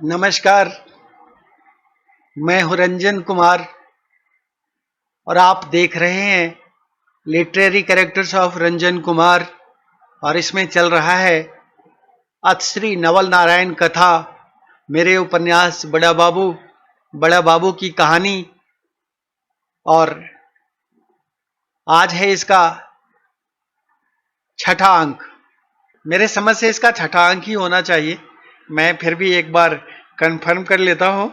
नमस्कार। मैं हूं रंजन कुमार और आप देख रहे हैं literary characters of Ranjan Kumar. और इसमें चल रहा है अतश्री नवल नारायण कथा, मेरे उपन्यास बड़ा बाबू की कहानी। और आज है इसका छठा अंक। मेरे समझ से इसका छठा अंक ही होना चाहिए। मैं फिर भी एक बार कंफर्म कर लेता हूं,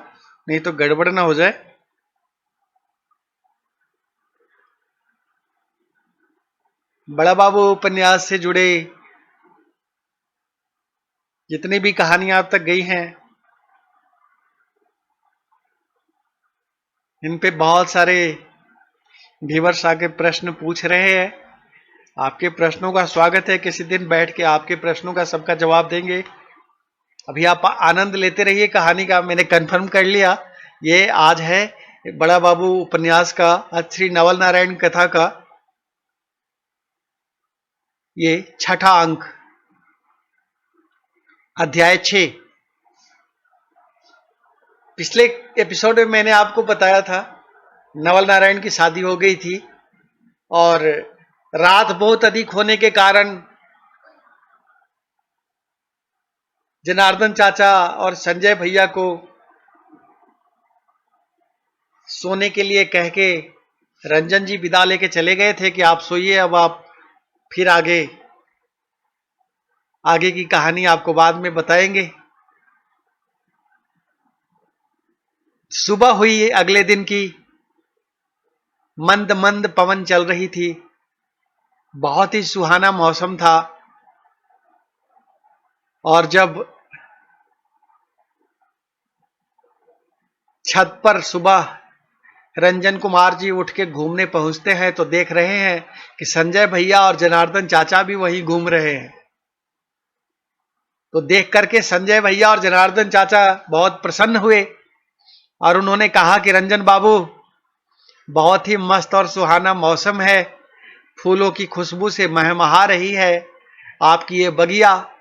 नहीं तो गड़बड़ ना हो जाए। बड़ा बाबू उपन्यास से जुड़े जितनी भी कहानियां अब तक गई हैं, इन पे बहुत सारे व्यूअर्स आके प्रश्न पूछ रहे हैं। आपके प्रश्नों का स्वागत है। किसी दिन बैठ के आपके प्रश्नों का सबका जवाब देंगे। अभी आप आनंद लेते रहिए कहानी का। मैंने कंफर्म कर लिया, ये आज है बड़ा बाबू उपन्यास का अतश्री नवल नारायण कथा का ये छठा अंक, अध्याय 6। पिछले एपिसोड में मैंने आपको बताया था नवल नारायण की शादी हो गई थी और रात बहुत अधिक होने के कारण जनार्दन चाचा और संजय भैया को सोने के लिए कह के रंजन जी विदा लेके चले गए थे कि आप सोइए, अब आप फिर आगे की कहानी आपको बाद में बताएंगे। सुबह हुई अगले दिन की। मंद मंद पवन चल रही थी। बहुत ही सुहाना मौसम था। और जब छत पर सुबह रंजन कुमार जी उठ के घूमने पहुंचते हैं तो देख रहे हैं कि संजय भैया और जनार्दन चाचा भी वहीं घूम रहे हैं। तो देख करके संजय भैया और जनार्दन चाचा बहुत प्रसन्न हुए और उन्होंने कहा कि रंजन बाबू, बहुत ही मस्त और सुहाना मौसम है, फूलों की खुशबू से महमहा रही है आपकी ये बगिया,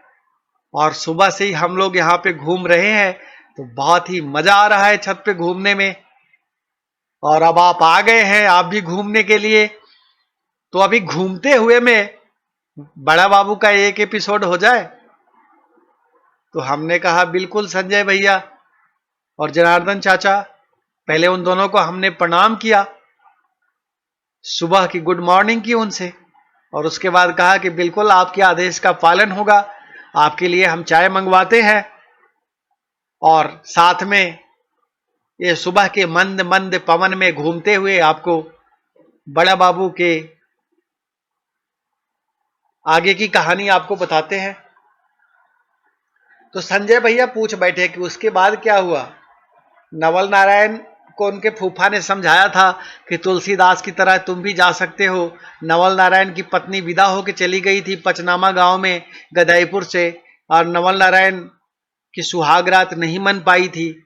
और सुबह से ही हम लोग यहाँ पे घूम रहे हैं तो बहुत ही मजा आ रहा है छत पे घूमने में। और अब आप आ गए हैं, आप भी घूमने के लिए, तो अभी घूमते हुए में बड़ा बाबू का एक एपिसोड हो जाए। तो हमने कहा बिल्कुल संजय भैया और जनार्दन चाचा। पहले उन दोनों को हमने प्रणाम किया, सुबह की गुड मॉर्निंग की उनसे, और उसके बाद कहा कि बिल्कुल आपके आदेश का पालन होगा, आपके लिए हम चाय मंगवाते हैं। और साथ में ये सुबह के मंद मंद पवन में घूमते हुए आपको बड़ा बाबू के आगे की कहानी आपको बताते हैं। तो संजय भैया पूछ बैठे कि उसके बाद क्या हुआ। नवल नारायण को उनके फूफा ने समझाया था कि तुलसीदास की तरह तुम भी जा सकते हो। नवल नारायण की पत्नी विदा होकर चली गई थी पचनामा गांव में गदाईपुर से, और नवल नारायण की सुहाग रात नहीं मन पाई थी।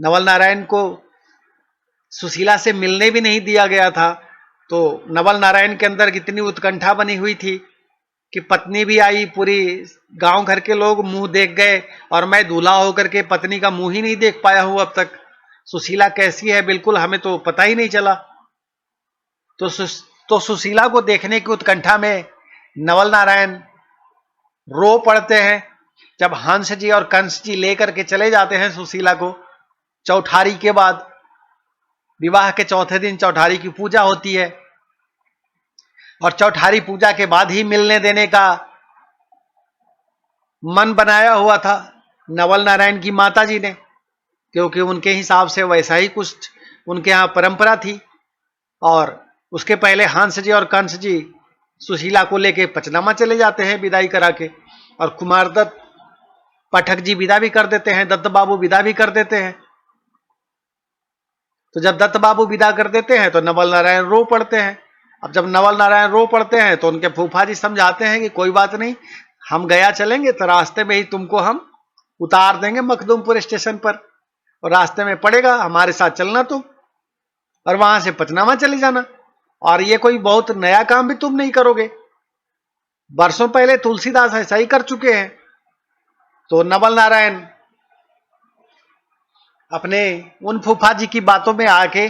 नवल नारायण को सुशीला से मिलने भी नहीं दिया गया था। तो नवल नारायण के अंदर कितनी उत्कंठा बनी हुई थी कि पत्नी भी आई, पूरी गांव घर के लोग मुंह देख गए और मैं दूल्हा होकर के पत्नी का मुंह ही नहीं देख पाया हूं अब तक। सुशीला कैसी है बिल्कुल हमें तो पता ही नहीं चला। तो सुशीला को देखने की उत्कंठा में नवल नारायण रो पड़ते हैं। जब हंस जी और कंस जी लेकर के चले जाते हैं सुशीला को, चौठारी के बाद, विवाह के चौथे दिन चौठारी की पूजा होती है, और चौठारी पूजा के बाद ही मिलने देने का मन बनाया हुआ था नवल नारायण की माता जी ने, क्योंकि उनके हिसाब से वैसा ही कुछ उनके यहाँ परंपरा थी। और उसके पहले हंस जी और कंस जी सुशीला को लेके पचनामा चले जाते हैं विदाई करा के, और कुमार दत्त पाठक जी विदा भी कर देते हैं, दत्त बाबू विदा भी कर देते हैं। तो जब दत्त बाबू विदा कर देते हैं तो नवल नारायण रो पड़ते हैं। अब जब नवल नारायण रो पड़ते हैं तो उनके फूफा जी समझाते हैं कि कोई बात नहीं, हम गया चलेंगे तो रास्ते में ही तुमको हम उतार देंगे मखदूमपुर स्टेशन पर, और रास्ते में पड़ेगा हमारे साथ चलना तुम, और वहां से पचनामा चले जाना। और ये कोई बहुत नया काम भी तुम नहीं करोगे, वर्षों पहले तुलसीदास ऐसा ही कर चुके हैं। तो नवल नारायण अपने उन फूफा जी की बातों में आके,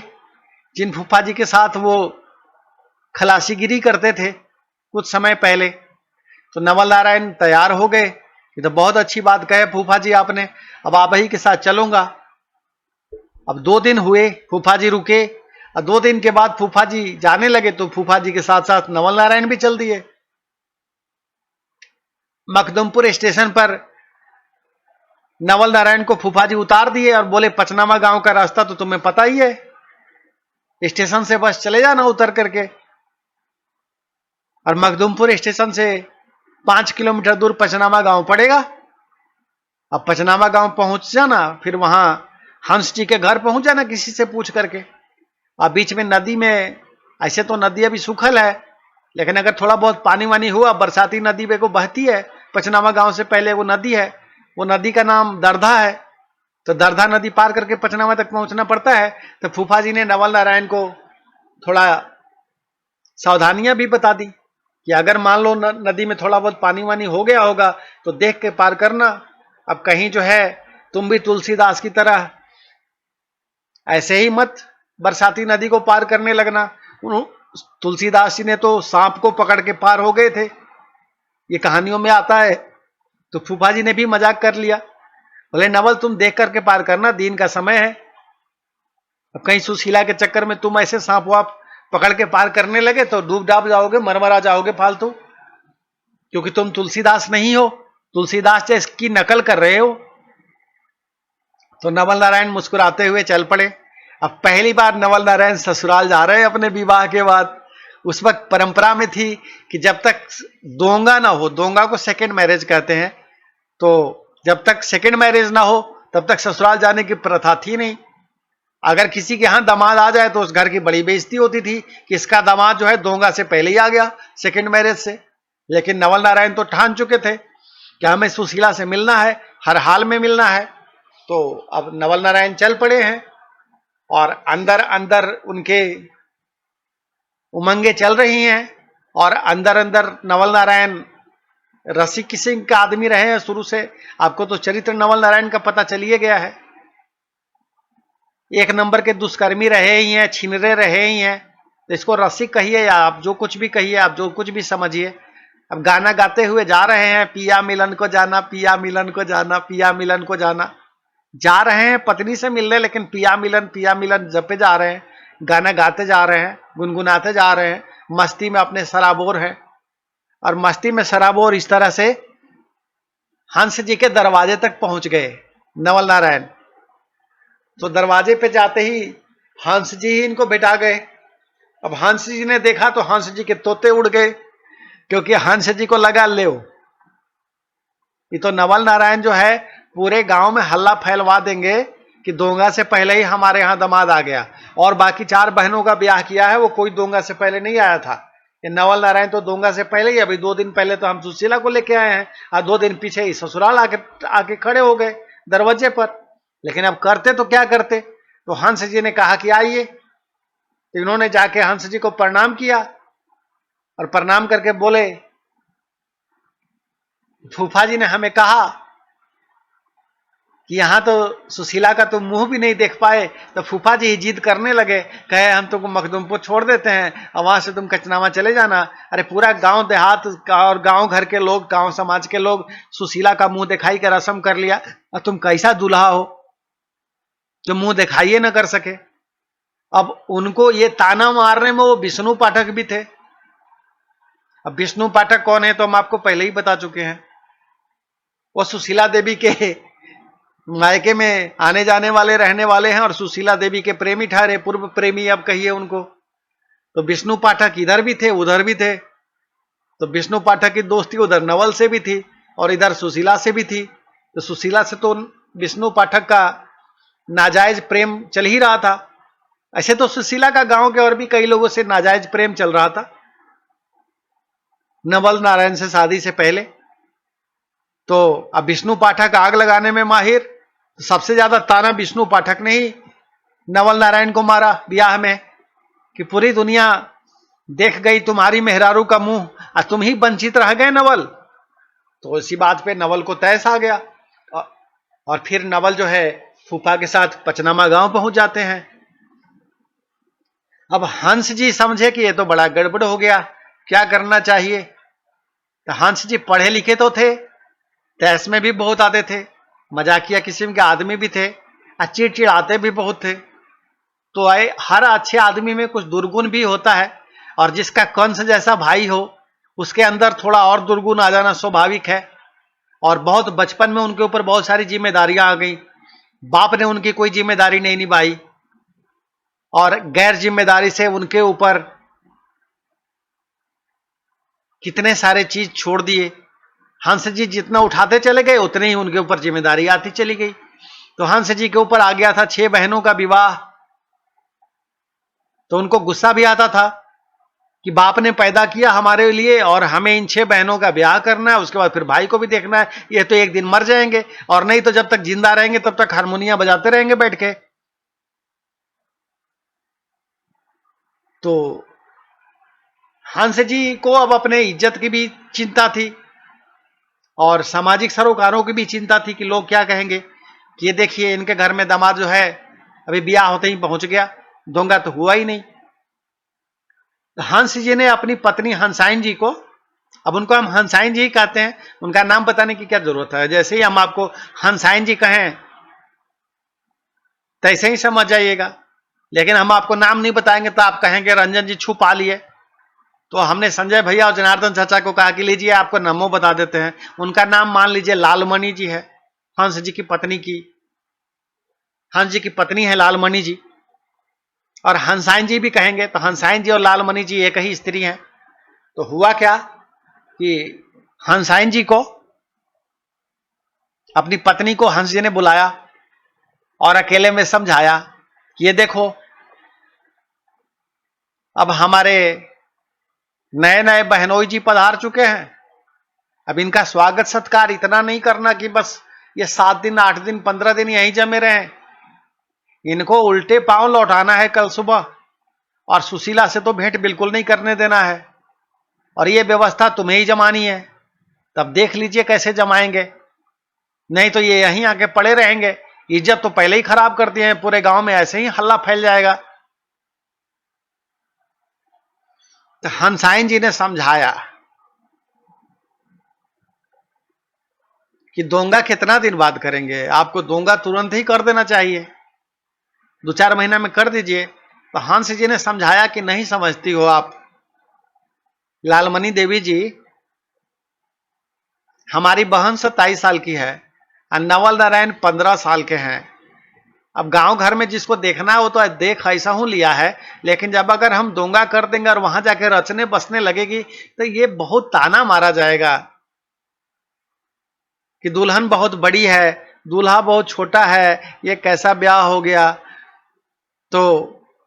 जिन फूफा जी के साथ वो खलासीगिरी करते थे कुछ समय पहले, तो नवल नारायण तैयार हो गए। ये तो बहुत अच्छी बात कहे फूफा जी आपने, अब आप ही के साथ चलूंगा। अब 2 दिन हुए, फूफा जी रुके, और 2 दिन के बाद फूफा जी जाने लगे, तो फूफा जी के साथ साथ नवल नारायण भी चल दिए। मखदुमपुर स्टेशन पर नवल नारायण को फूफा जी उतार दिए और बोले पचनामा गांव का रास्ता तो तुम्हें पता ही है, स्टेशन से बस चले जाना उतर करके। और मखदुमपुर स्टेशन से 5 किलोमीटर दूर पचनामा गांव पड़ेगा। अब पचनामा गांव पहुंच जाना, फिर वहां हंस जी के घर पहुंच जाना किसी से पूछ करके। अब बीच में नदी में, ऐसे तो नदी अभी सूखल है, लेकिन अगर थोड़ा बहुत पानी वानी हुआ, बरसाती नदी पे को बहती है, पचनामा गांव से पहले वो नदी है, वो नदी का नाम दरधा है। तो दरधा नदी पार करके पचनामा तक पहुंचना पड़ता है। तो फूफा जी ने नवल नारायण को थोड़ा सावधानियां भी बता दी कि अगर मान लो नदी में थोड़ा बहुत पानी वानी हो गया होगा तो देख के पार करना। अब कहीं जो है तुम भी तुलसीदास की तरह ऐसे ही मत बरसाती नदी को पार करने लगना। तुलसीदास जी ने तो सांप को पकड़ के पार हो गए थे, ये कहानियों में आता है। तो फूफा जी ने भी मजाक कर लिया, बोले नवल तुम देख करके पार करना, दिन का समय है। अब कहीं सुशीला के चक्कर में तुम ऐसे सांप वाप पकड़ के पार करने लगे तो डूब डाब जाओगे, मरमरा जाओगे फालतू, क्योंकि तुम तुलसीदास नहीं हो, तुलसीदास जो इसकी नकल कर रहे हो। तो नवल नारायण मुस्कुराते हुए चल पड़े। अब पहली बार नवल नारायण ससुराल जा रहे हैं अपने विवाह के बाद। उस वक्त परंपरा में थी कि जब तक दोंगा ना हो, दोंगा को सेकंड मैरिज कहते हैं, तो जब तक सेकंड मैरिज ना हो तब तक ससुराल जाने की प्रथा थी नहीं। अगर किसी के यहां दामाद आ जाए तो उस घर की बड़ी बेइज्जती होती थी कि इसका दामाद जो है दोंगा से पहले ही आ गया, सेकंड मैरिज से। लेकिन नवल नारायण तो ठान चुके थे कि हमें सुशीला से मिलना है, हर हाल में मिलना है। तो अब नवल नारायण चल पड़े हैं और अंदर अंदर उनके उमंगे चल रही हैं। और अंदर अंदर नवल नारायण रसिक किस्म का आदमी रहे हैं शुरू से। आपको तो चरित्र नवल नारायण का पता चलिए गया है। एक नंबर के दुष्कर्मी रहे ही हैं, छिनरे रहे ही हैं। तो इसको रसिक कहिए या आप जो कुछ भी कहिए, आप जो कुछ भी समझिए। अब गाना गाते हुए जा रहे हैं, पिया मिलन को जाना, पिया मिलन को जाना, पिया मिलन को जाना। जा रहे हैं पत्नी से मिलने, लेकिन पिया मिलन जपे जा रहे हैं, गाना गाते जा रहे हैं, गुनगुनाते जा रहे हैं, मस्ती में अपने सराबोर हैं। और मस्ती में सराबोर इस तरह से हंस जी के दरवाजे तक पहुंच गए नवल नारायण। तो दरवाजे पे जाते ही हंस जी ही इनको बिठा गए। अब हंस जी ने देखा तो हंस जी के तोते उड़ गए, क्योंकि हंस जी को लगा ले ये तो नवल नारायण जो है पूरे गांव में हल्ला फैलवा देंगे कि दोंगा से पहले ही हमारे यहाँ दामाद आ गया, और बाकी 4 बहनों का ब्याह किया है वो कोई दोंगा से पहले नहीं आया था। ये नवल नारायण तो दोंगा से पहले ही, अभी 2 दिन पहले तो हम सुशीला को लेके आए हैं, और 2 दिन पीछे ही ससुराल आके खड़े हो गए दरवाजे पर। लेकिन अब करते तो क्या करते। तो हंस जी ने कहा कि आइए। तो इन्होंने जाके हंस जी को प्रणाम किया और प्रणाम करके बोले फूफा जी ने हमें कहा कि यहां तो सुशीला का तो मुंह भी नहीं देख पाए। तो फूफा जी ही जिद करने लगे, कहे हम तुमको मखदुमपुर छोड़ देते हैं और वहां से तुम कचनामा चले जाना। अरे पूरा गांव देहात और गांव घर के लोग, गांव समाज के लोग सुशीला का मुंह दिखाई का रस्म कर लिया, और तुम कैसा दूल्हा हो जो मुंह दिखाइए न कर सके। अब उनको ये ताना मारने में वो विष्णु पाठक भी थे। अब विष्णु पाठक कौन है तो हम आपको पहले ही बता चुके हैं। वो सुशीला देवी के मायके में आने जाने वाले रहने वाले हैं और सुशीला देवी के प्रेमी ठहरे, पूर्व प्रेमी अब कहिए उनको। तो विष्णु पाठक इधर भी थे उधर भी थे। तो विष्णु पाठक की दोस्ती उधर नवल से भी थी और इधर सुशीला से भी थी। तो सुशीला से तो विष्णु पाठक का नाजायज प्रेम चल ही रहा था। ऐसे तो सुशीला का गांव के और भी कई लोगों से नाजायज प्रेम चल रहा था नवल नारायण से शादी से पहले। तो अब विष्णु पाठक आग लगाने में माहिर, सबसे ज्यादा ताना विष्णु पाठक ने ही नवल नारायण को मारा ब्याह में कि पूरी दुनिया देख गई तुम्हारी मेहरारू का मुंह और तुम ही वंचित रह गए नवल। तो इसी बात पे नवल को तैस आ गया और फिर नवल जो है फूफा के साथ पचनामा गांव पहुंच जाते हैं। अब हंस जी समझे कि ये तो बड़ा गड़बड़ हो गया, क्या करना चाहिए। तो हंस जी पढ़े लिखे तो थे, तैस में भी बहुत आते थे, मजाकिया किस्म के आदमी भी थे, चिड़चिड़ाते भी बहुत थे। तो हर अच्छे आदमी में कुछ दुर्गुण भी होता है, और जिसका कंस जैसा भाई हो उसके अंदर थोड़ा और दुर्गुण आ जाना स्वाभाविक है। और बहुत बचपन में उनके ऊपर बहुत सारी जिम्मेदारियां आ गई, बाप ने उनकी कोई जिम्मेदारी नहीं निभाई, और गैर जिम्मेदारी से उनके ऊपर कितने सारे चीज छोड़ दिए। हंस जी जितना उठाते चले गए उतने ही उनके ऊपर जिम्मेदारी आती चली गई। तो हंस जी के ऊपर आ गया था 6 बहनों का विवाह। तो उनको गुस्सा भी आता था कि बाप ने पैदा किया हमारे लिए और हमें इन 6 बहनों का ब्याह करना है, उसके बाद फिर भाई को भी देखना है, ये तो एक दिन मर जाएंगे, और नहीं तो जब तक जिंदा रहेंगे तब तक हारमोनिया बजाते रहेंगे बैठ के। तो हंस जी को अब अपने इज्जत की भी चिंता थी और सामाजिक सरोकारों की भी चिंता थी कि लोग क्या कहेंगे कि ये देखिए इनके घर में दामाद जो है अभी ब्याह होते ही पहुंच गया, दोंगा तो हुआ ही नहीं। तो हंस जी ने अपनी पत्नी हंसाइन जी को, अब उनको हम हंसाइन जी कहते हैं, उनका नाम बताने की क्या जरूरत है, जैसे ही हम आपको हंसाइन जी कहें तैसे ही समझ जाइएगा, लेकिन हम आपको नाम नहीं बताएंगे तो आप कहेंगे रंजन जी छुपा लिए। तो हमने संजय भैया और जनार्दन चाचा को कहा कि लीजिए आपको नमो बता देते हैं। उनका नाम मान लीजिए लालमणि जी है, हंस जी की पत्नी की, हंस जी की पत्नी है लालमणि जी, और हंसाइन जी भी कहेंगे तो हंसाइन जी और लालमणि जी एक ही स्त्री हैं। तो हुआ क्या कि हंसाइन जी को, अपनी पत्नी को हंस जी ने बुलाया और अकेले में समझाया कि ये देखो अब हमारे नए नए बहनोई जी पधार चुके हैं, अब इनका स्वागत सत्कार इतना नहीं करना कि बस ये 7 दिन 8 दिन 15 दिन यहीं जमे रहे, इनको उल्टे पांव लौटाना है कल सुबह, और सुशीला से तो भेंट बिल्कुल नहीं करने देना है, और ये व्यवस्था तुम्हें ही जमानी है। तब देख लीजिए कैसे जमाएंगे, नहीं तो ये यहीं आके पड़े रहेंगे, इज्जत तो पहले ही खराब कर दिए हैं, पूरे गांव में ऐसे ही हल्ला फैल जाएगा। तो हंसाइन जी ने समझाया कि दोंगा कितना दिन बाद करेंगे, आपको दोंगा तुरंत ही कर देना चाहिए, 2-4 महीना में कर दीजिए। तो हंस जी ने समझाया कि नहीं समझती हो आप लालमणि देवी जी, हमारी बहन 27 साल की है और नवल नारायण 15 साल के हैं। अब गांव घर में जिसको देखना है वो तो देख ऐसा हूं लिया है, लेकिन जब अगर हम दोंगा कर देंगे और वहां जाके रचने बसने लगेगी तो ये बहुत ताना मारा जाएगा कि दुल्हन बहुत बड़ी है, दूल्हा बहुत छोटा है, ये कैसा ब्याह हो गया। तो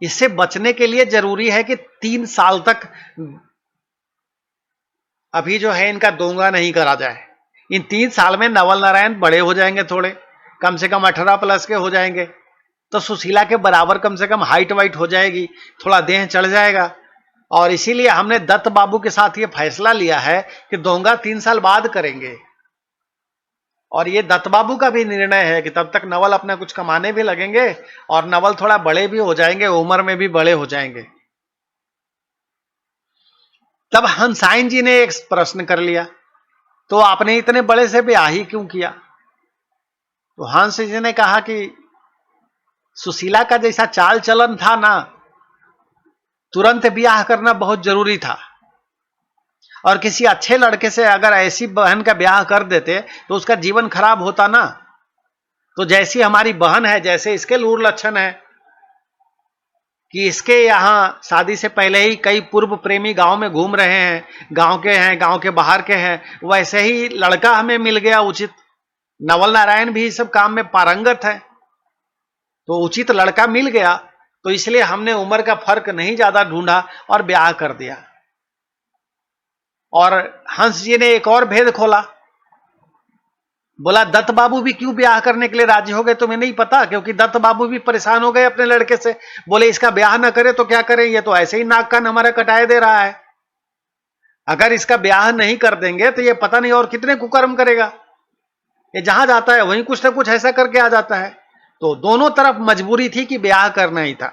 इससे बचने के लिए जरूरी है कि 3 साल तक अभी जो है इनका दोंगा नहीं करा जाए। इन 3 साल में नवल नारायण बड़े हो जाएंगे, थोड़े कम से कम 18 प्लस के हो जाएंगे, तो सुशीला के बराबर कम से कम हाइट वाइट हो जाएगी, थोड़ा देह चढ़ जाएगा। और इसीलिए हमने दत्त बाबू के साथ ये फैसला लिया है कि दोंगा 3 साल बाद करेंगे। और ये दत्त बाबू का भी निर्णय है कि तब तक नवल अपना कुछ कमाने भी लगेंगे और नवल थोड़ा बड़े भी हो जाएंगे, उम्र में भी बड़े हो जाएंगे। तब हंसाइन जी ने एक प्रश्न कर लिया, तो आपने इतने बड़े से ब्याह ही क्यों किया। तो हंस जी ने कहा कि सुशीला का जैसा चाल चलन था ना, तुरंत ब्याह करना बहुत जरूरी था, और किसी अच्छे लड़के से अगर ऐसी बहन का ब्याह कर देते तो उसका जीवन खराब होता ना। तो जैसी हमारी बहन है, जैसे इसके लूर लक्षण है कि इसके यहां शादी से पहले ही कई पूर्व प्रेमी गांव में घूम रहे हैं, गांव के हैं, गांव के बाहर के हैं, वैसे ही लड़का हमें मिल गया उचित। नवल नारायण भी इस सब काम में पारंगत है, तो उचित लड़का मिल गया, तो इसलिए हमने उम्र का फर्क नहीं ज्यादा ढूंढा और ब्याह कर दिया। और हंस जी ने एक और भेद खोला, बोला दत्त बाबू भी क्यों ब्याह करने के लिए राजी हो गए तुम्हें नहीं पता, क्योंकि दत्त बाबू भी परेशान हो गए अपने लड़के से, बोले इसका ब्याह ना करे तो क्या करें, ये तो ऐसे ही नाक कान हमारा कटाए दे रहा है, अगर इसका ब्याह नहीं कर देंगे तो ये पता नहीं और कितने कुकर्म करेगा, ये जहां जाता है वहीं कुछ ना कुछ ऐसा करके आ जाता है। तो दोनों तरफ मजबूरी थी कि ब्याह करना ही था,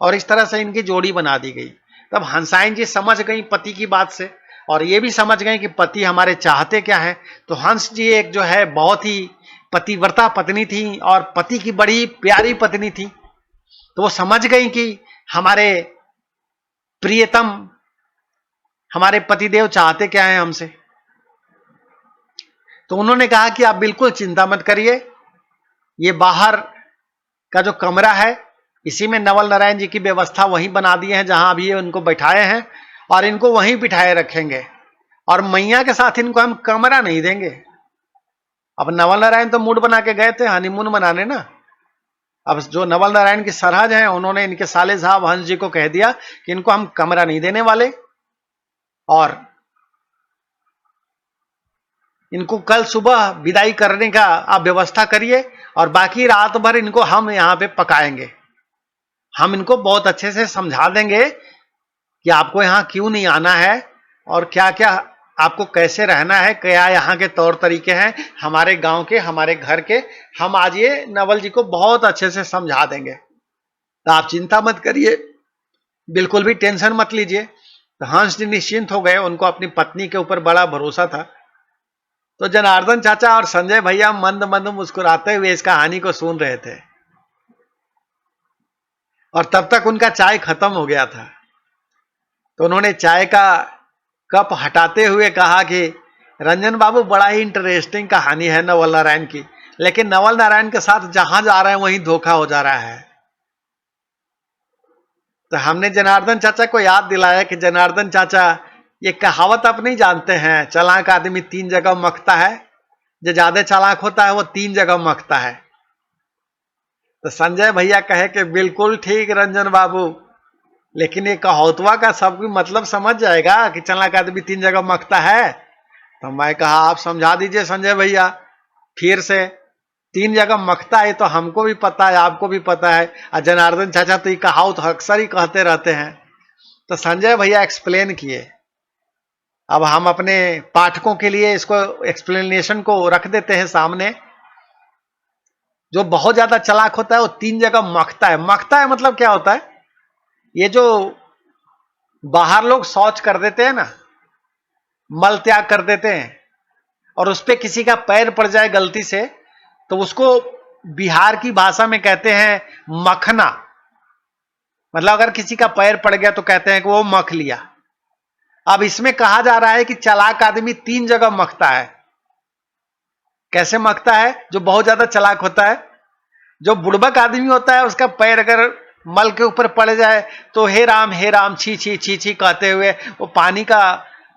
और इस तरह से इनकी जोड़ी बना दी गई। तब हंसाइन जी समझ गई पति की बात से, और ये भी समझ गए कि पति हमारे चाहते क्या है। तो हंस जी एक जो है बहुत ही पतिव्रता पत्नी थी, और पति की बड़ी प्यारी पत्नी थी। तो वो समझ गई कि हमारे प्रियतम, हमारे पतिदेव चाहते क्या है हमसे। तो उन्होंने कहा कि आप बिल्कुल चिंता मत करिए, ये बाहर का जो कमरा है इसी में नवल नारायण जी की व्यवस्था वहीं बना दी है जहां अभी ये उनको बैठाए हैं, और इनको वहीं बिठाए रखेंगे, और मैया के साथ इनको हम कमरा नहीं देंगे। अब नवल नारायण तो मूड बना के गए थे हनीमून मनाने ना। अब जो नवल नारायण की सरहद हैं उन्होंने इनके साले साहब हंस जी को कह दिया कि इनको हम कमरा नहीं देने वाले, और इनको कल सुबह विदाई करने का आप व्यवस्था करिए, और बाकी रात भर इनको हम यहां पे पकाएंगे। हम इनको बहुत अच्छे से समझा देंगे कि आपको यहां क्यों नहीं आना है, और क्या क्या आपको कैसे रहना है, क्या यहाँ के तौर तरीके हैं हमारे गांव के, हमारे घर के। हम आज ये नवल जी को बहुत अच्छे से समझा देंगे, तो आप चिंता मत करिए, बिल्कुल भी टेंशन मत लीजिए। तो हंस जी निश्चिंत हो गए, उनको अपनी पत्नी के ऊपर बड़ा भरोसा था। तो जनार्दन चाचा और संजय भैया मंद मंद मुस्कुराते हुए इस कहानी को सुन रहे थे, और तब तक उनका चाय खत्म हो गया था। तो उन्होंने चाय का कप हटाते हुए कहा कि रंजन बाबू, बड़ा ही इंटरेस्टिंग कहानी है नवल नारायण की, लेकिन नवल नारायण के साथ जहां जा रहे हैं वहीं धोखा हो जा रहा है। तो हमने जनार्दन चाचा को याद दिलाया कि जनार्दन चाचा, ये कहावत आप नहीं जानते हैं, चालाक आदमी 3 जगह मखता है, जो ज्यादा चालाक होता है वो 3 जगह मखता है। तो संजय भैया कहे कि बिल्कुल ठीक रंजन बाबू, लेकिन ये कहावतवा का सब कोई मतलब समझ जाएगा कि चालाक आदमी 3 जगह मखता है। तो मैं कहा आप समझा दीजिए संजय भैया फिर से। 3 जगह मखता है तो हमको भी पता है, आपको भी पता है, और जनार्दन चाचा तो ये कहावत अक्सर ही कहते रहते हैं। तो संजय भैया एक्सप्लेन किए। अब हम अपने पाठकों के लिए इसको एक्सप्लेनेशन को रख देते हैं सामने। जो बहुत ज्यादा चालाक होता है वो 3 जगह मखता है। मखता है मतलब क्या होता है, ये जो बाहर लोग शौच कर देते हैं ना, मल त्याग कर देते हैं, और उस पर किसी का पैर पड़ जाए गलती से, तो उसको बिहार की भाषा में कहते हैं मखना। मतलब अगर किसी का पैर पड़ गया तो कहते हैं कि वो मख लिया। अब इसमें कहा जा रहा है कि चालाक आदमी 3 जगह मखता है। कैसे मखता है? जो बहुत ज्यादा चालाक होता है, जो बुड़बक आदमी होता है, उसका पैर अगर मल के ऊपर पड़ जाए तो हे राम छी छी छी छी कहते हुए वो पानी का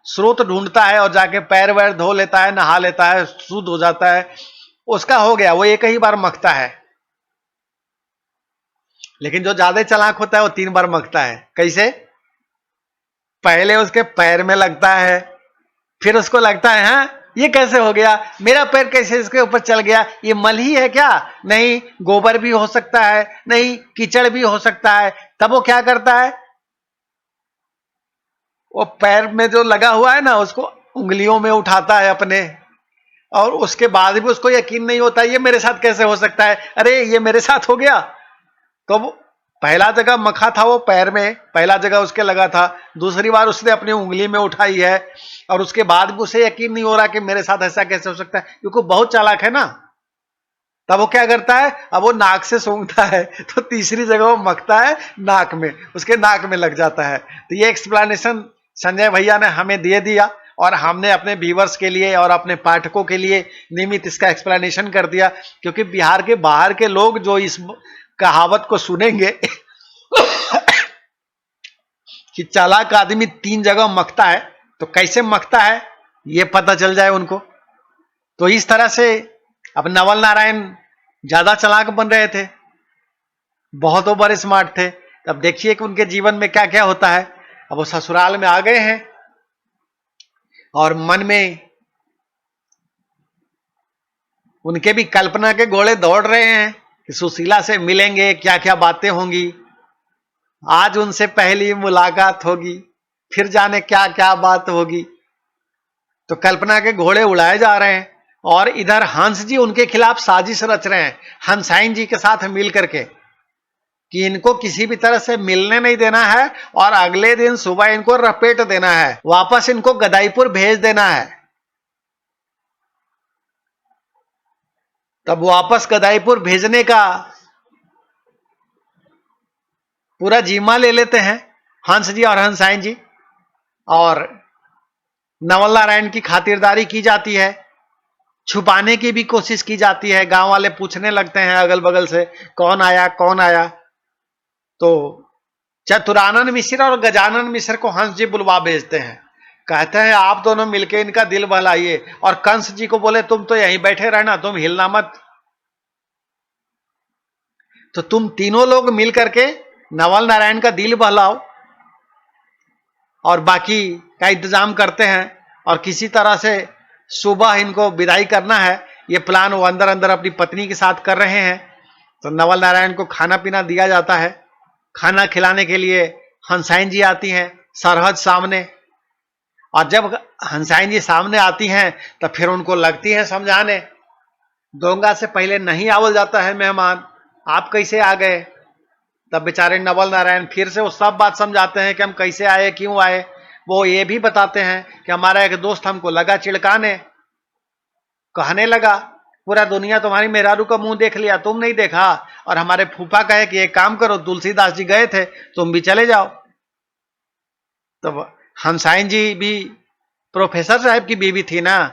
स्रोत ढूंढता है और जाके पैर वैर धो लेता है, नहा लेता है, शुद्ध हो जाता है, उसका हो गया, वो एक ही बार मखता है। लेकिन जो ज्यादा चालाक होता है वो 3 बार मखता है। कैसे? पहले उसके पैर में लगता है, फिर उसको लगता है हाँ ये कैसे हो गया, मेरा पैर कैसे इसके ऊपर चल गया, ये मल ही है क्या? नहीं, गोबर भी हो सकता है, नहीं कीचड़ भी हो सकता है। तब वो क्या करता है, वो पैर में जो लगा हुआ है ना उसको उंगलियों में उठाता है अपने, और उसके बाद भी उसको यकीन नहीं होता ये मेरे साथ कैसे हो सकता है, अरे ये मेरे साथ हो गया। तो वो पहला जगह मखा था वो पैर में, पहला जगह उसके लगा था, दूसरी बार उसने अपनी उंगली में उठाई है, और उसके बाद भी उसे यकीन नहीं हो रहा कि मेरे साथ ऐसा कैसे हो सकता है, क्योंकि बहुत चालाक है ना। तब वो क्या करता है, अब वो नाक से सूंघता है, तो तीसरी जगह वो मखता है नाक में, उसके नाक में लग जाता है। तो ये एक्सप्लेनेशन संजय भैया ने हमें दे दिया, और हमने अपने व्यूअर्स के लिए और अपने पाठकों के लिए नियमित इसका एक्सप्लेनेशन कर दिया, क्योंकि बिहार के बाहर के लोग जो इस कहावत को सुनेंगे कि चालाक आदमी 3 जगह मखता है, तो कैसे मखता है ये पता चल जाए उनको। तो इस तरह से अब नवल नारायण ज्यादा चालाक बन रहे थे, बहुत ओवर स्मार्ट थे। अब देखिए कि उनके जीवन में क्या क्या होता है। अब वो ससुराल में आ गए हैं, और मन में उनके भी कल्पना के घोड़े दौड़ रहे हैं कि सुशीला से मिलेंगे, क्या क्या बातें होंगी, आज उनसे पहली मुलाकात होगी, फिर जाने क्या क्या बात होगी। तो कल्पना के घोड़े उड़ाए जा रहे हैं। और इधर हंस जी उनके खिलाफ साजिश रच रहे हैं हंसाइन जी के साथ मिल करके कि इनको किसी भी तरह से मिलने नहीं देना है और अगले दिन सुबह इनको रपेट देना है, वापस इनको गदाईपुर भेज देना है। तब वापस गदाईपुर भेजने का पूरा जिम्मा ले लेते हैं हंस जी और हंसाइन जी, और नवल नारायण की खातिरदारी की जाती है, छुपाने की भी कोशिश की जाती है। गांव वाले पूछने लगते हैं अगल बगल से कौन आया कौन आया। तो चतुरानंद मिश्र और गजानन मिश्र को हंस जी बुलवा भेजते हैं, कहते हैं आप दोनों मिलके इनका दिल बहलाइए, और कंस जी को बोले तुम तो यहीं बैठे रहना, तुम हिलना मत। तो तुम तीनों लोग मिल करके नवल नारायण का दिल बहलाओ और बाकी का इंतजाम करते हैं, और किसी तरह से सुबह इनको विदाई करना है। ये प्लान वो अंदर अंदर अपनी पत्नी के साथ कर रहे हैं। तो नवल नारायण को खाना पीना दिया जाता है। खाना खिलाने के लिए हंसाइन जी आती हैं सरहद सामने, और जब हंसाइन जी सामने आती हैं तो फिर उनको लगती है समझाने, दोंगा से पहले नहीं आवल जाता है मेहमान, आप कैसे आ गए। तब बेचारे नवल नारायण फिर से वो सब बात समझाते हैं कि हम कैसे आए क्यों आए। वो ये भी बताते हैं कि हमारा एक दोस्त हमको लगा चिढ़काने, कहने लगा पूरा दुनिया तुम्हारी मेहरारू का मुंह देख लिया, तुम नहीं देखा। और हमारे फूफा कहे कि एक काम करो, तुलसीदास जी गए थे, तुम भी चले जाओ। तब हंसाइन जी भी प्रोफेसर साहब की बीवी थी ना,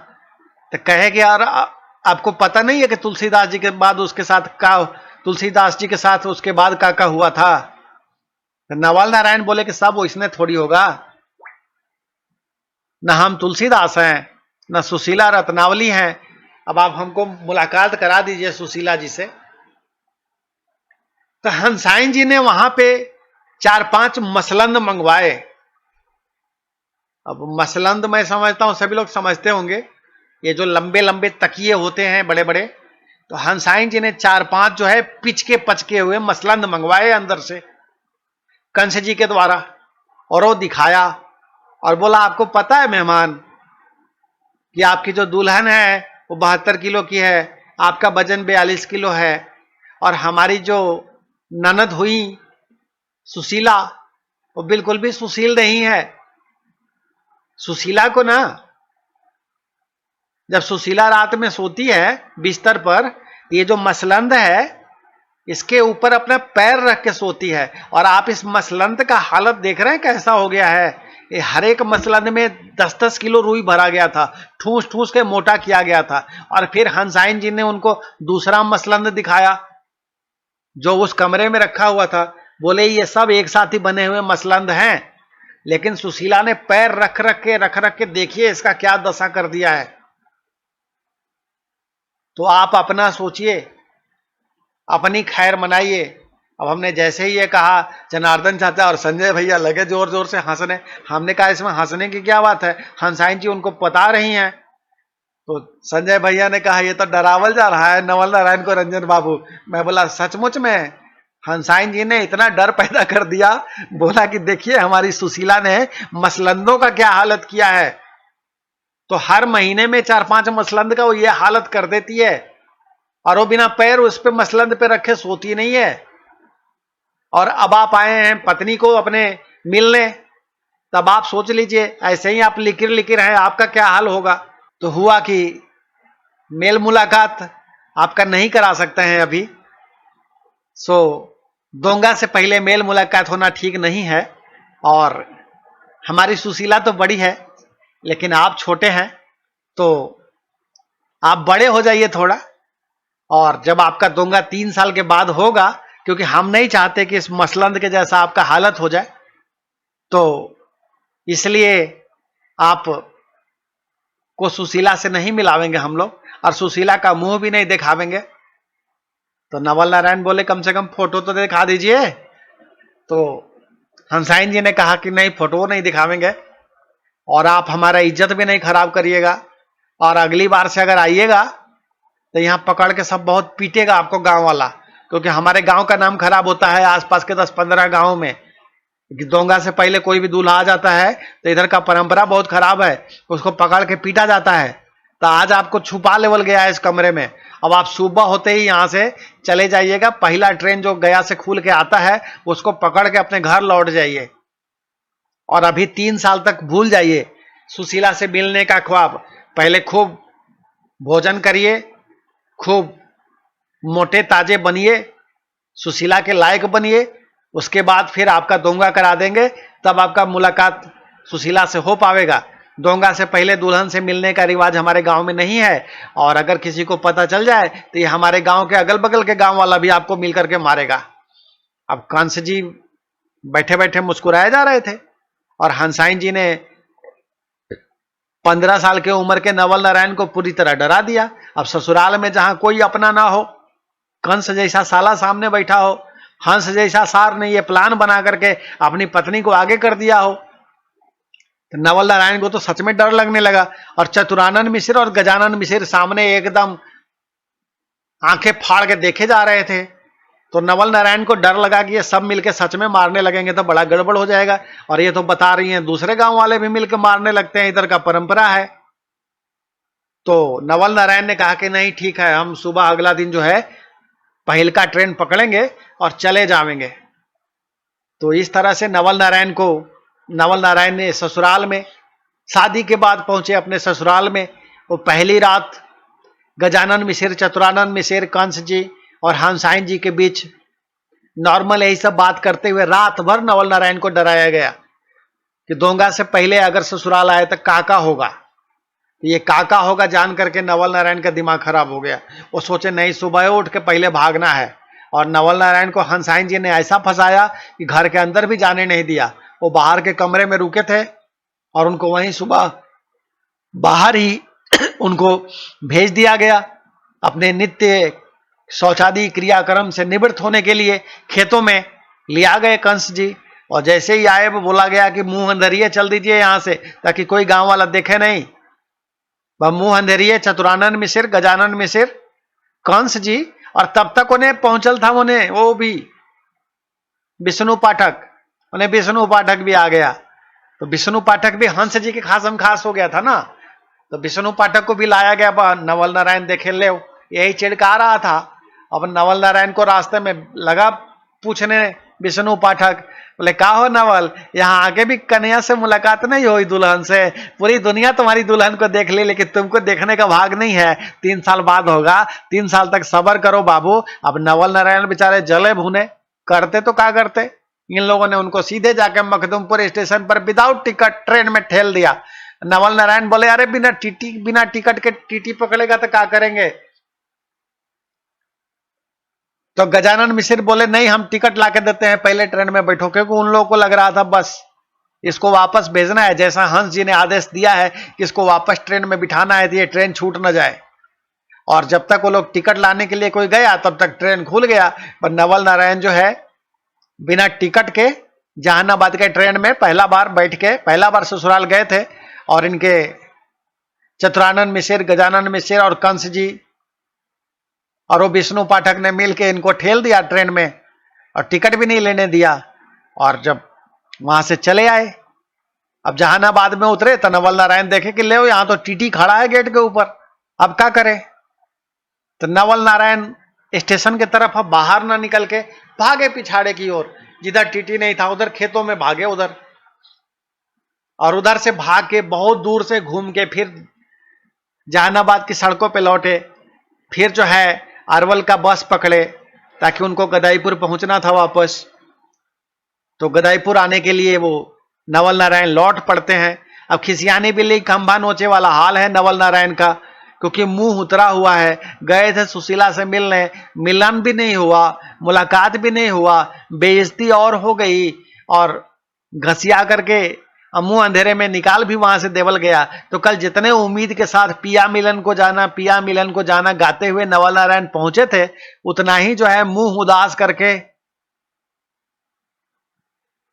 तो कहे कि यार आपको पता नहीं है कि तुलसीदास जी के बाद उसके साथ का, तुलसीदास जी के साथ उसके बाद का हुआ था। तो नवल नारायण बोले कि सब इसने थोड़ी होगा, न हम तुलसीदास हैं न सुशीला रत्नावली हैं, अब आप हमको मुलाकात करा दीजिए सुशीला जी से। तो हंसाइन जी ने वहां पे 4-5 मसलंद मंगवाए। अब मसलंद मैं समझता हूं सभी लोग समझते होंगे, ये जो लंबे लंबे तकिए होते हैं बड़े बड़े। तो हंसाइन जी ने 4-5 जो है पिचके पचके हुए मसलंद मंगवाए अंदर से कंस जी के द्वारा, और वो दिखाया और बोला आपको पता है मेहमान कि आपकी जो दुल्हन है वो 72 किलो की है, आपका वजन 42 किलो है, और हमारी जो ननद हुई सुशीला वो बिल्कुल भी सुशील नहीं है। सुशीला को ना, जब सुशीला रात में सोती है बिस्तर पर, ये जो मसलंद है इसके ऊपर अपना पैर रख के सोती है, और आप इस मसलंद का हालत देख रहे हैं कैसा हो गया है। ये हर एक मसलंद में 10-10 किलो रुई भरा गया था, ठूस ठूस के मोटा किया गया था। और फिर हंसाइन जी ने उनको दूसरा मसलंद दिखाया जो उस कमरे में रखा हुआ था, बोले ये सब एक साथ ही बने हुए मसलंद हैं, लेकिन सुशीला ने पैर रख रख के देखिए इसका क्या दशा कर दिया है। तो आप अपना सोचिए, अपनी खैर मनाइए। अब हमने जैसे ही ये कहा, जनार्दन चाचा और संजय भैया लगे जोर जोर से हंसने। हमने कहा इसमें हंसने की क्या बात है, हंसाइन जी उनको बता रही हैं। तो संजय भैया ने कहा ये तो डरावल जा रहा है नवल नारायण को रंजन बाबू। मैं बोला सचमुच में हंसाइन जी ने इतना डर पैदा कर दिया, बोला कि देखिए हमारी सुशीला ने मसलंदों का क्या हालत किया है। तो हर महीने में 4-5 मसलंद का वो ये हालत कर देती है, और वो बिना पैर उस पे मसलंद पे रखे सोती नहीं है। और अब आप आए हैं पत्नी को अपने मिलने, तब आप सोच लीजिए ऐसे ही आप लिकिर लिकिर हैं, आपका क्या हाल होगा। तो हुआ कि मेल मुलाकात आपका नहीं करा सकते हैं अभी, सो दोंगा से पहले मेल मुलाकात होना ठीक नहीं है। और हमारी सुशीला तो बड़ी है लेकिन आप छोटे हैं, तो आप बड़े हो जाइए थोड़ा, और जब आपका दोंगा 3 साल के बाद होगा, क्योंकि हम नहीं चाहते कि इस मसलंद के जैसा आपका हालत हो जाए, तो इसलिए आप को सुशीला से नहीं मिलावेंगे हम लोग, और सुशीला का मुंह भी नहीं दिखावेंगे। तो नवल नारायण बोले कम से कम फोटो तो दिखा दीजिए। तो हंसाइन जी ने कहा कि नहीं, फोटो नहीं दिखावेंगे, और आप हमारा इज्जत भी नहीं खराब करिएगा, और अगली बार से अगर आइएगा तो यहां पकड़ के सब बहुत पीटेगा आपको गांव वाला, क्योंकि हमारे गांव का नाम खराब होता है आसपास के 10-15 गांव में। दोंगा से पहले कोई भी दूल्हा आ जाता है तो इधर का परंपरा बहुत खराब है, उसको पकड़ के पीटा जाता है। तो आज आपको छुपा लेवल गया है इस कमरे में। अब आप सुबह होते ही यहां से चले जाइएगा, पहला ट्रेन जो गया से खुल के आता है उसको पकड़ के अपने घर लौट जाइए। और अभी 3 साल तक भूल जाइए सुशीला से मिलने का ख्वाब। पहले खूब भोजन करिए, खूब मोटे ताजे बनिए, सुशीला के लायक बनिए, उसके बाद फिर आपका दोंगा करा देंगे, तब आपका मुलाकात सुशीला से हो पाएगा। दोंगा से पहले दुल्हन से मिलने का रिवाज हमारे गांव में नहीं है, और अगर किसी को पता चल जाए तो ये हमारे गांव के अगल बगल के गांव वाला भी आपको मिल करके मारेगा। अब कंस जी बैठे बैठे मुस्कुराए जा रहे थे और हंसाइन जी ने 15 साल के उम्र के नवल नारायण को पूरी तरह डरा दिया। अब ससुराल में जहां कोई अपना ना हो, कंस जैसा साला सामने बैठा हो, हंस जैसा सार ने यह प्लान बना करके अपनी पत्नी को आगे कर दिया हो, तो नवल नारायण को तो सच में डर लगने लगा। और चतुरानंद मिश्र और गजानन मिश्र सामने एकदम आंखें फाड़ के देखे जा रहे थे। तो नवल नारायण को डर लगा कि ये सब मिलके सच में मारने लगेंगे तो बड़ा गड़बड़ हो जाएगा। और ये तो बता रही हैं दूसरे गांव वाले भी मिलकर मारने लगते हैं, इधर का परंपरा है। तो नवल नारायण ने कहा कि नहीं ठीक है, हम सुबह अगला दिन जो है पहल का ट्रेन पकड़ेंगे और चले जाएंगे। तो इस तरह से नवल नारायण ने ससुराल में, शादी के बाद पहुंचे अपने ससुराल में। वो पहली रात गजानन मिश्र, चतुरानंद मिश्र, कंस जी और हंसाइन जी के बीच नॉर्मल यही सब बात करते हुए रात भर नवल नारायण को डराया गया कि दोंगा से पहले अगर ससुराल आए तो काका होगा। ये काका होगा जान करके नवल नारायण का दिमाग खराब हो गया। वो सोचे नहीं, सुबह उठ के पहले भागना है। और नवल नारायण को हंसाइन जी ने ऐसा फंसाया कि घर के अंदर भी जाने नहीं दिया। वो बाहर के कमरे में रुके थे और उनको वहीं सुबह बाहर ही उनको भेज दिया गया। अपने नित्य शौचादि क्रियाक्रम से निवृत्त होने के लिए खेतों में लिया गए कंस जी। और जैसे ही आए वो बोला गया कि मुंह अंधेरिए चल दीजिए यहां से, ताकि कोई गांव वाला देखे नहीं। वह मुंह अंधेरिए चतुरानंद मिश्र, गजानन मिश्र, कंस जी। और तब तक उन्हें पहुंचल था, उन्हें वो भी विष्णु पाठक, उन्हें विष्णु पाठक भी आ गया। तो विष्णु पाठक भी हंस जी के खासम खास हो गया था ना, तो विष्णु पाठक को भी लाया गया। नवल नारायण देखे ले यही चिढ़का रहा था। अब नवल नारायण को रास्ते में लगा पूछने विष्णु पाठक, बोले का हो नवल, यहाँ आके भी कन्हैया से मुलाकात नहीं हुई दुल्हन से? पूरी दुनिया तुम्हारी दुल्हन को देख ली, लेकिन तुमको देखने का भाग नहीं है। 3 साल बाद होगा, 3 साल तक सब्र करो बाबू। अब नवल नारायण बेचारे जले भुने, करते तो क्या करते। इन लोगों ने उनको सीधे जाके मखदुमपुर स्टेशन पर विदाउट टिकट ट्रेन में ठेल दिया। नवल नारायण बोले अरे बिना टिकट के टीटी पकड़ेगा तो क्या करेंगे? तो गजानन मिश्र बोले नहीं, हम टिकट लाके देते हैं, पहले ट्रेन में बैठो। क्योंकि उन लोगों को लग रहा था बस इसको वापस भेजना है, जैसा हंस जी ने आदेश दिया है कि इसको वापस ट्रेन में बिठाना है, तो ये ट्रेन छूट न जाए। और जब तक वो लोग टिकट लाने के लिए कोई गया तब तक ट्रेन खुल गया। पर नवल नारायण जो है बिना टिकट के जहानाबाद के ट्रेन में पहला बार ससुराल गए थे। और इनके चतुरानंद मिश्र, गजानन मिश्र और कंस जी और वो विष्णु पाठक ने मिलके इनको ठेल दिया ट्रेन में और टिकट भी नहीं लेने दिया। और जब वहां से चले आए, अब जहानाबाद में उतरे तो नवल नारायण देखे कि ले यहां तो टीटी खड़ा है गेट के ऊपर, अब क्या करे। तो नवल नारायण स्टेशन की तरफ अब बाहर ना निकल के भागे पिछाड़े की ओर, जिधर टीटी नहीं था उधर खेतों में भागे उधर। और उधर से भाग के बहुत दूर से घूम के फिर जहानाबाद की सड़कों पे लौटे। फिर जो है अरवल का बस पकड़े, ताकि उनको गदाईपुर पहुंचना था वापस। तो गदाईपुर आने के लिए वो नवल नारायण लौट पड़ते हैं। अब खिसियाने बिल्ली खंभा नोचे वाला हाल है नवल नारायण का, क्योंकि मुंह उतरा हुआ है। गए थे सुशीला से मिलने, मिलन भी नहीं हुआ, मुलाकात भी नहीं हुआ, बेइज्जती और हो गई। और घसिया करके मुंह अंधेरे में निकाल भी वहां से देवल गया। तो कल जितने उम्मीद के साथ पिया मिलन को जाना गाते हुए नवल नारायण पहुंचे थे, उतना ही जो है मुंह उदास करके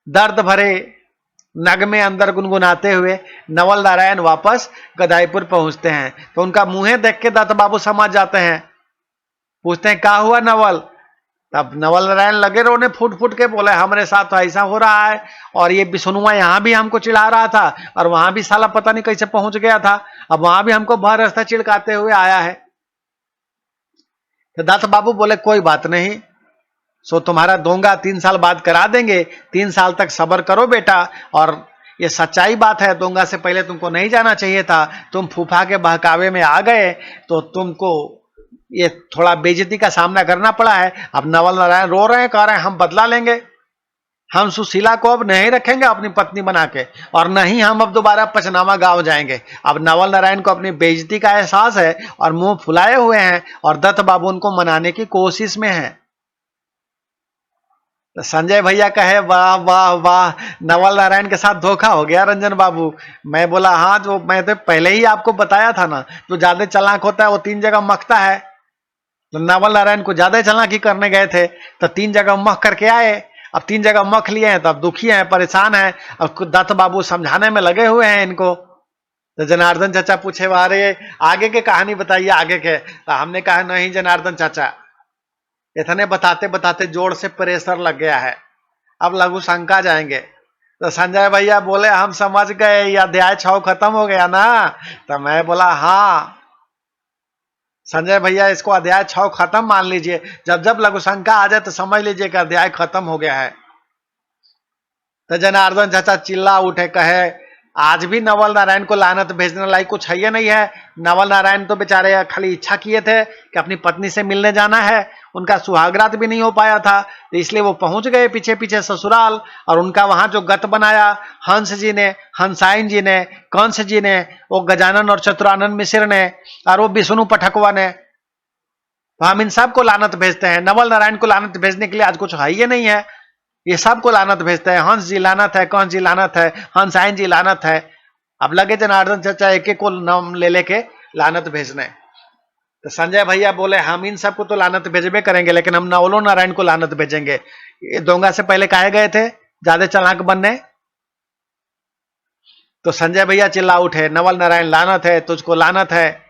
दर्द भरे नगमे अंदर गुनगुनाते हुए नवल नारायण वापस गदाईपुर पहुंचते हैं। तो उनका मुंह देख के दत्त बाबू समझ जाते हैं, पूछते हैं क्या हुआ नवल, तब नवल नारायण लगे रोने, फूट फूट के बोले हमारे साथ तो ऐसा हो रहा है, और ये बिष्णुआ यहाँ भी हमको चिढ़ा रहा था, और वहां भी साला पता नहीं कैसे पहुंच गया था, अब वहां भी हमको भर रास्ता चिढ़काते हुए आया है। तो दत्त बाबू बोले कोई बात नहीं, सो तुम्हारा दोंगा 3 साल बाद करा देंगे, 3 साल तक सब्र करो बेटा। और ये सच्चाई बात है, दोंगा से पहले तुमको नहीं जाना चाहिए था, तुम फूफा के बहकावे में आ गए तो तुमको ये थोड़ा बेइज्जती का सामना करना पड़ा है। अब नवल नारायण रो रहे हैं, कह रहे हैं हम बदला लेंगे, हम सुशीला को अब नहीं रखेंगे अपनी पत्नी बना के, और नहीं हम अब दोबारा पचनामा गांव जाएंगे। अब नवल नारायण को अपनी बेइज्जती का एहसास है और मुंह फुलाए हुए हैं, और दत्त बाबू उनको मनाने की कोशिश में है। तो संजय भैया कहे वाह वाह वाह, नवल नारायण के साथ धोखा हो गया रंजन बाबू। मैं बोला हाँ, जो मैं तो पहले ही आपको बताया था ना, जो ज्यादा चालाक होता है वो 3 जगह मखता है। तो नवल नारायण को ज्यादा चालाकी करने गए थे तो 3 जगह मख करके आए। अब 3 जगह मख लिए हैं तो अब दुखी हैं, परेशान हैं। अब दत्त बाबू समझाने में लगे हुए हैं इनको। तो जनार्दन चाचा पूछे अरे आगे के कहानी बताइए, आगे के। तो हमने कहा नहीं जनार्दन चाचा, इतने बताते बताते जोर से प्रेशर लग गया है, अब लघु शंका जाएंगे। तो संजय भैया बोले हम समझ गए, ये अध्याय 6 खत्म हो गया ना। तो मैं बोला हाँ संजय भैया, इसको अध्याय 6 खत्म मान लीजिए, जब जब लघु शंका आ जाए तो समझ लीजिए कि अध्याय खत्म हो गया है। तो जनार्दन चाचा चिल्ला उठे, कहे आज भी नवल नारायण को लानत भेजने लायक कुछ है ये नहीं है। नवल नारायण तो बेचारे खाली इच्छा किए थे कि अपनी पत्नी से मिलने जाना है, उनका सुहागरात भी नहीं हो पाया था, तो इसलिए वो पहुंच गए पीछे पीछे ससुराल। और उनका वहां जो गत बनाया हंस जी ने, हंसाइन जी ने, कंस जी ने, वो गजानन और चतुरानंद मिश्र ने, और वो विष्णु पठकवा ने, तो हम इन सबको लानत भेजते हैं। नवल नारायण को लानत भेजने के लिए आज कुछ है ये नहीं है, ये सबको लानत भेजते हैं। हंस जी लानत है, कंस जी लानत है, हंसाइन जी लानत है। अब लगे जनार्दन चाचा एक एक को नाम ले लेके लानत भेजने। तो संजय भैया बोले हम इन सबको तो लानत भेजबे करेंगे, लेकिन हम नवलो नारायण को लानत भेजेंगे। ये दोंगा से पहले कहे गए थे ज्यादा चालाक बनने। तो संजय भैया चिल्ला उठे नवल नारायण लानत है, तुझको लानत है।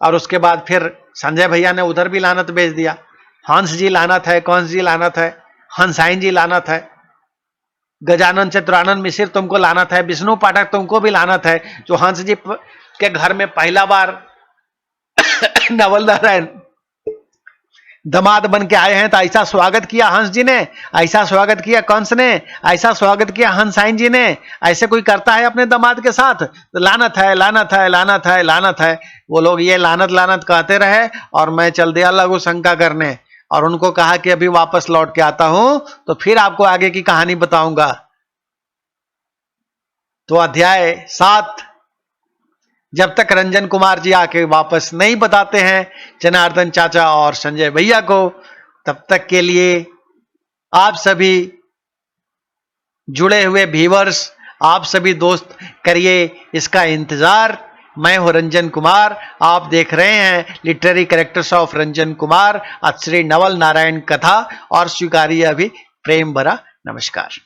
और उसके बाद फिर संजय भैया ने उधर भी लानत भेज दिया, हंस जी लानत है, कंस जी लानत है, हंसाइन जी लानत है, गजानन चतुरानंद मिश्र तुमको लानत है, विष्णु पाठक तुमको भी लानत है। जो हंस जी के घर में पहला बार नवल नारायण दामाद बन के आए हैं तो ऐसा स्वागत किया हंस जी ने, ऐसा स्वागत किया कंस ने, ऐसा स्वागत किया हंसाइन जी ने। ऐसे कोई करता है अपने दामाद के साथ? तो लानत है, लानत है, लानत है, लानत है। वो लोग ये लानत लानत कहते रहे और मैं चल दिया लघु शंका करने, और उनको कहा कि अभी वापस लौट के आता हूं तो फिर आपको आगे की कहानी बताऊंगा। तो अध्याय 7 जब तक रंजन कुमार जी आके वापस नहीं बताते हैं जनार्दन चाचा और संजय भैया को, तब तक के लिए आप सभी जुड़े हुए व्यूअर्स, आप सभी दोस्त करिए इसका इंतजार। मैं हूं रंजन कुमार, आप देख रहे हैं literary characters of Ranjan Kumar, Shri Naval Narayan कथा, और स्वीकारिए अभी प्रेम भरा नमस्कार।